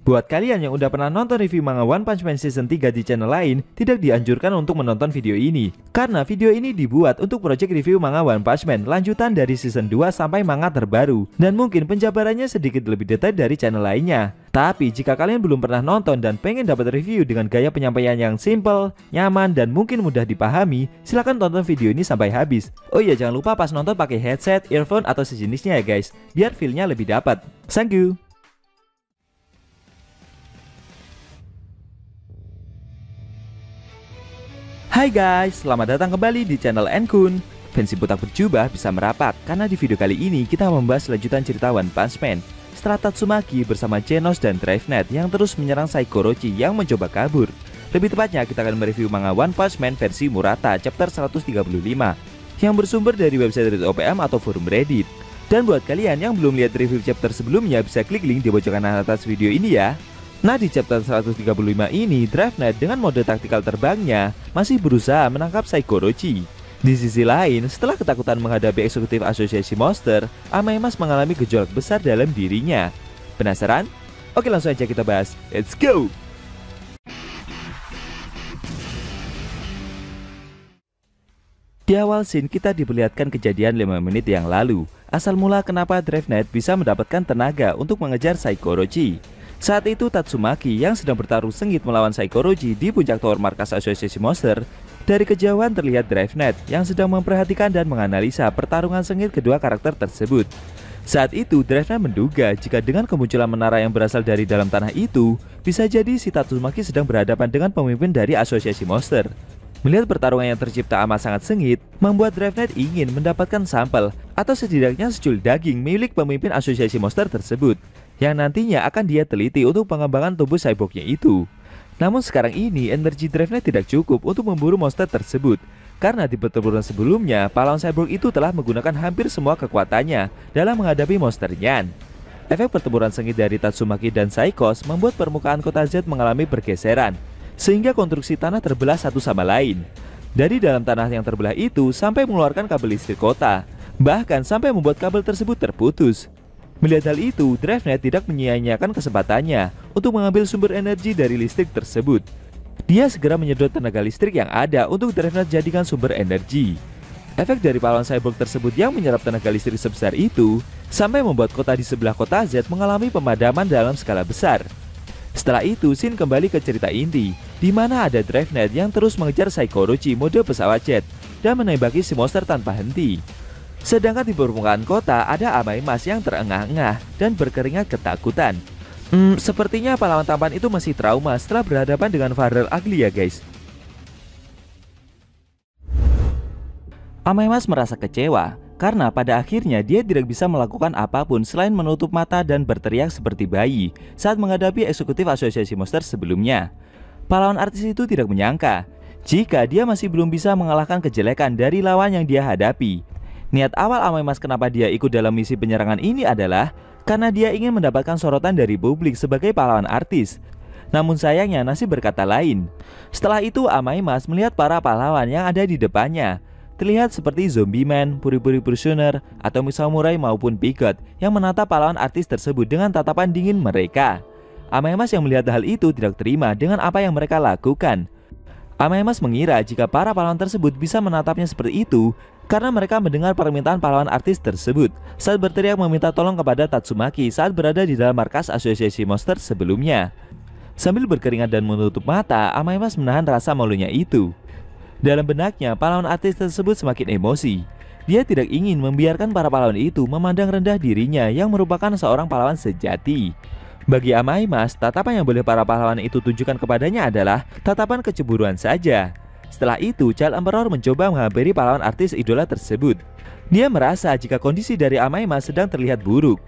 Buat kalian yang udah pernah nonton review manga One Punch Man Season 3 di channel lain, tidak dianjurkan untuk menonton video ini. Karena video ini dibuat untuk project review manga One Punch Man lanjutan dari Season 2 sampai manga terbaru. Dan mungkin penjabarannya sedikit lebih detail dari channel lainnya. Tapi jika kalian belum pernah nonton dan pengen dapat review dengan gaya penyampaian yang simple, nyaman, dan mungkin mudah dipahami, silahkan tonton video ini sampai habis. Oh iya, jangan lupa pas nonton pakai headset, earphone, atau sejenisnya ya guys, biar feel-nya lebih dapat. Thank you! Hai guys, selamat datang kembali di channel Enkun. Fansi butak berjubah bisa merapat karena di video kali ini kita membahas lanjutan cerita One Punch Man setelah Tatsumaki bersama Genos dan Drivenet yang terus menyerang Saikorochi yang mencoba kabur. Lebih tepatnya kita akan mereview manga One Punch Man versi Murata chapter 135 yang bersumber dari website Reddit OPM atau forum Reddit. Dan buat kalian yang belum lihat review chapter sebelumnya bisa klik link di pojok kanan atas video ini ya. Nah, di chapter 135 ini, Drivenet dengan mode taktikal terbangnya masih berusaha menangkap Saikorochi. Di sisi lain, setelah ketakutan menghadapi eksekutif asosiasi monster, Amaimas mengalami gejolak besar dalam dirinya. Penasaran? Oke, langsung aja kita bahas. Let's go! Di awal scene kita diperlihatkan kejadian 5 menit yang lalu. Asal mula kenapa Drivenet bisa mendapatkan tenaga untuk mengejar Saikorochi. Saat itu Tatsumaki yang sedang bertarung sengit melawan Saikorochi di puncak tower markas asosiasi monster. Dari kejauhan terlihat Drivenet yang sedang memperhatikan dan menganalisa pertarungan sengit kedua karakter tersebut. Saat itu Drivenet menduga jika dengan kemunculan menara yang berasal dari dalam tanah itu, bisa jadi si Tatsumaki sedang berhadapan dengan pemimpin dari asosiasi monster. Melihat pertarungan yang tercipta amat sangat sengit, membuat Drivenet ingin mendapatkan sampel atau setidaknya secul daging milik pemimpin asosiasi monster tersebut, yang nantinya akan dia teliti untuk pengembangan tubuh cyborgnya itu. Namun sekarang ini energi Drivenet tidak cukup untuk memburu monster tersebut, karena di pertempuran sebelumnya pahlawan cyborg itu telah menggunakan hampir semua kekuatannya dalam menghadapi monster Nyan. Efek pertempuran sengit dari Tatsumaki dan Saikos membuat permukaan kota Z mengalami pergeseran, sehingga konstruksi tanah terbelah satu sama lain. Dari dalam tanah yang terbelah itu sampai mengeluarkan kabel listrik kota, bahkan sampai membuat kabel tersebut terputus. Melihat hal itu, Drivenet tidak menyia-nyiakan kesempatannya untuk mengambil sumber energi dari listrik tersebut. Dia segera menyedot tenaga listrik yang ada untuk Drivenet jadikan sumber energi. Efek dari pahlawan cyborg tersebut yang menyerap tenaga listrik sebesar itu sampai membuat kota di sebelah kota Z mengalami pemadaman dalam skala besar. Setelah itu, scene kembali ke cerita inti, di mana ada Drivenet yang terus mengejar Saikorochi mode pesawat jet dan menembaki si monster tanpa henti. Sedangkan di permukaan kota ada Amaimas yang terengah-engah dan berkeringat ketakutan. Sepertinya pahlawan tampan itu masih trauma setelah berhadapan dengan Farrell Ugly ya guys. Amaimas merasa kecewa karena pada akhirnya dia tidak bisa melakukan apapun selain menutup mata dan berteriak seperti bayi saat menghadapi eksekutif asosiasi monster sebelumnya. Pahlawan artis itu tidak menyangka jika dia masih belum bisa mengalahkan kejelekan dari lawan yang dia hadapi. Niat awal Amaimas kenapa dia ikut dalam misi penyerangan ini adalah karena dia ingin mendapatkan sorotan dari publik sebagai pahlawan artis. Namun sayangnya nasib berkata lain. Setelah itu Amaimas melihat para pahlawan yang ada di depannya. Terlihat seperti Zombie Man, Puri-Puri Prisoner, atau Samurai maupun Bigot yang menatap pahlawan artis tersebut dengan tatapan dingin mereka. Amaimas yang melihat hal itu tidak terima dengan apa yang mereka lakukan. Amaimas mengira jika para pahlawan tersebut bisa menatapnya seperti itu karena mereka mendengar permintaan pahlawan artis tersebut saat berteriak meminta tolong kepada Tatsumaki saat berada di dalam markas asosiasi monster sebelumnya. Sambil berkeringat dan menutup mata, Amaimas menahan rasa malunya itu. Dalam benaknya, pahlawan artis tersebut semakin emosi. Dia tidak ingin membiarkan para pahlawan itu memandang rendah dirinya yang merupakan seorang pahlawan sejati. Bagi Amaimas, tatapan yang boleh para pahlawan itu tunjukkan kepadanya adalah tatapan kecemburuan saja. Setelah itu, Child Emperor mencoba menghampiri pahlawan artis idola tersebut. Dia merasa jika kondisi dari Amaimas sedang terlihat buruk.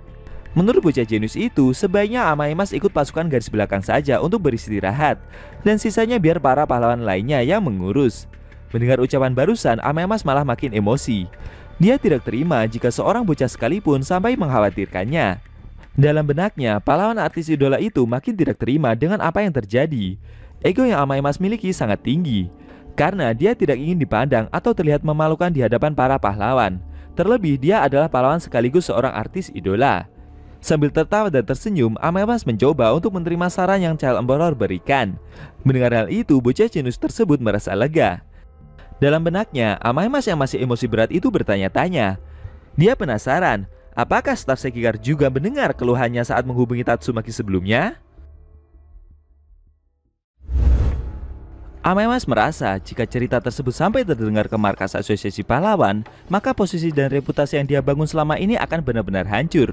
Menurut bocah jenius itu, sebaiknya Amaimas ikut pasukan garis belakang saja untuk beristirahat, dan sisanya biar para pahlawan lainnya yang mengurus. Mendengar ucapan barusan, Amaimas malah makin emosi. Dia tidak terima jika seorang bocah sekalipun sampai mengkhawatirkannya. Dalam benaknya, pahlawan artis idola itu makin tidak terima dengan apa yang terjadi. Ego yang Amaimas miliki sangat tinggi, karena dia tidak ingin dipandang atau terlihat memalukan di hadapan para pahlawan. Terlebih dia adalah pahlawan sekaligus seorang artis idola. Sambil tertawa dan tersenyum, Amaymas mencoba untuk menerima saran yang Child Emperor berikan. Mendengar hal itu, bocah jenius tersebut merasa lega. Dalam benaknya, Amaymas yang masih emosi berat itu bertanya-tanya. Dia penasaran, apakah staf Sekigahara juga mendengar keluhannya saat menghubungi Tatsumaki sebelumnya? Amaymas merasa jika cerita tersebut sampai terdengar ke markas asosiasi pahlawan, maka posisi dan reputasi yang dia bangun selama ini akan benar-benar hancur.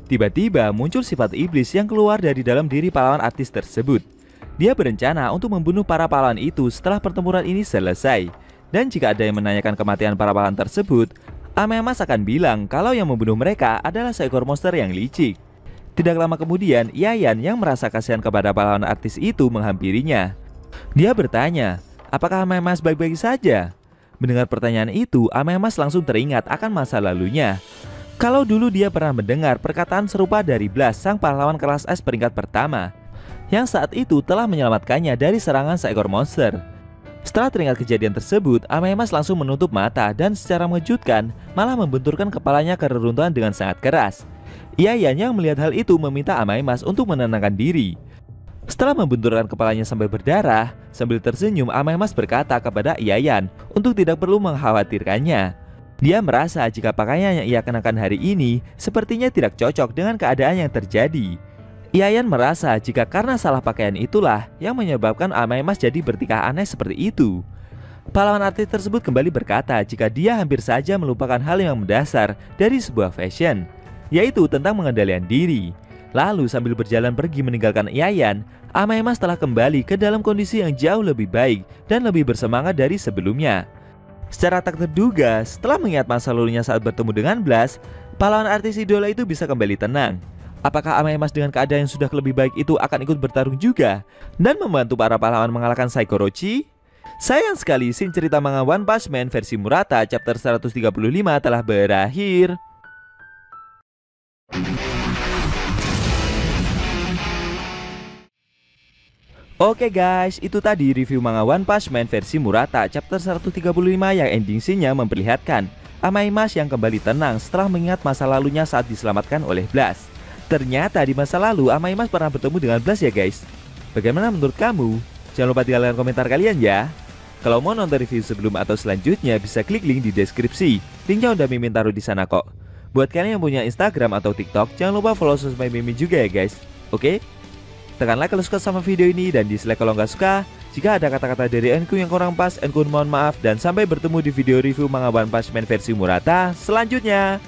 Tiba-tiba muncul sifat iblis yang keluar dari dalam diri pahlawan artis tersebut. Dia berencana untuk membunuh para pahlawan itu setelah pertempuran ini selesai. Dan jika ada yang menanyakan kematian para pahlawan tersebut, Amaymas akan bilang kalau yang membunuh mereka adalah seekor monster yang licik. Tidak lama kemudian, Yayan yang merasa kasihan kepada pahlawan artis itu menghampirinya. Dia bertanya, apakah Amaymas baik-baik saja? Mendengar pertanyaan itu, Amaymas langsung teringat akan masa lalunya. Kalau dulu dia pernah mendengar perkataan serupa dari Blast, sang pahlawan kelas S peringkat pertama, yang saat itu telah menyelamatkannya dari serangan seekor monster. Setelah teringat kejadian tersebut, Amaymas langsung menutup mata dan secara mengejutkan malah membenturkan kepalanya ke reruntuhan dengan sangat keras. Yayan yang melihat hal itu meminta Amaymas untuk menenangkan diri. Setelah membenturkan kepalanya sampai berdarah, sambil tersenyum Amaymas berkata kepada Yayan untuk tidak perlu mengkhawatirkannya. Dia merasa jika pakaian yang ia kenakan hari ini sepertinya tidak cocok dengan keadaan yang terjadi. Yayan merasa jika karena salah pakaian itulah yang menyebabkan Amaymas jadi bertingkah aneh seperti itu. Pahlawan artis tersebut kembali berkata jika dia hampir saja melupakan hal yang mendasar dari sebuah fashion, yaitu tentang pengendalian diri. Lalu sambil berjalan pergi meninggalkan Yayan, Amaymas telah kembali ke dalam kondisi yang jauh lebih baik dan lebih bersemangat dari sebelumnya. Secara tak terduga, setelah mengingat masa lalunya saat bertemu dengan Blast, pahlawan artis idola itu bisa kembali tenang. Apakah Amaymas dengan keadaan yang sudah lebih baik itu akan ikut bertarung juga dan membantu para pahlawan mengalahkan Saiki Orochi? Sayang sekali, scene cerita manga One Punch Man versi Murata chapter 135 telah berakhir. Oke guys, itu tadi review manga One Punch Man versi Murata chapter 135 yang ending scene-nya memperlihatkan Amaymas yang kembali tenang setelah mengingat masa lalunya saat diselamatkan oleh Blast. Ternyata di masa lalu Amaymas pernah bertemu dengan Blast ya guys. Bagaimana menurut kamu? Jangan lupa tinggalkan komentar kalian ya. Kalau mau nonton review sebelum atau selanjutnya bisa klik link di deskripsi. Linknya udah Mimin taruh di sana kok. Buat kalian yang punya Instagram atau TikTok, jangan lupa follow sosmed Mimin juga ya guys. Oke? Tekan like kalau suka sama video ini dan dislike kalau nggak suka. Jika ada kata-kata dari Enku yang kurang pas, Enku mohon maaf. Dan sampai bertemu di video review manga One Punch Man versi Murata selanjutnya.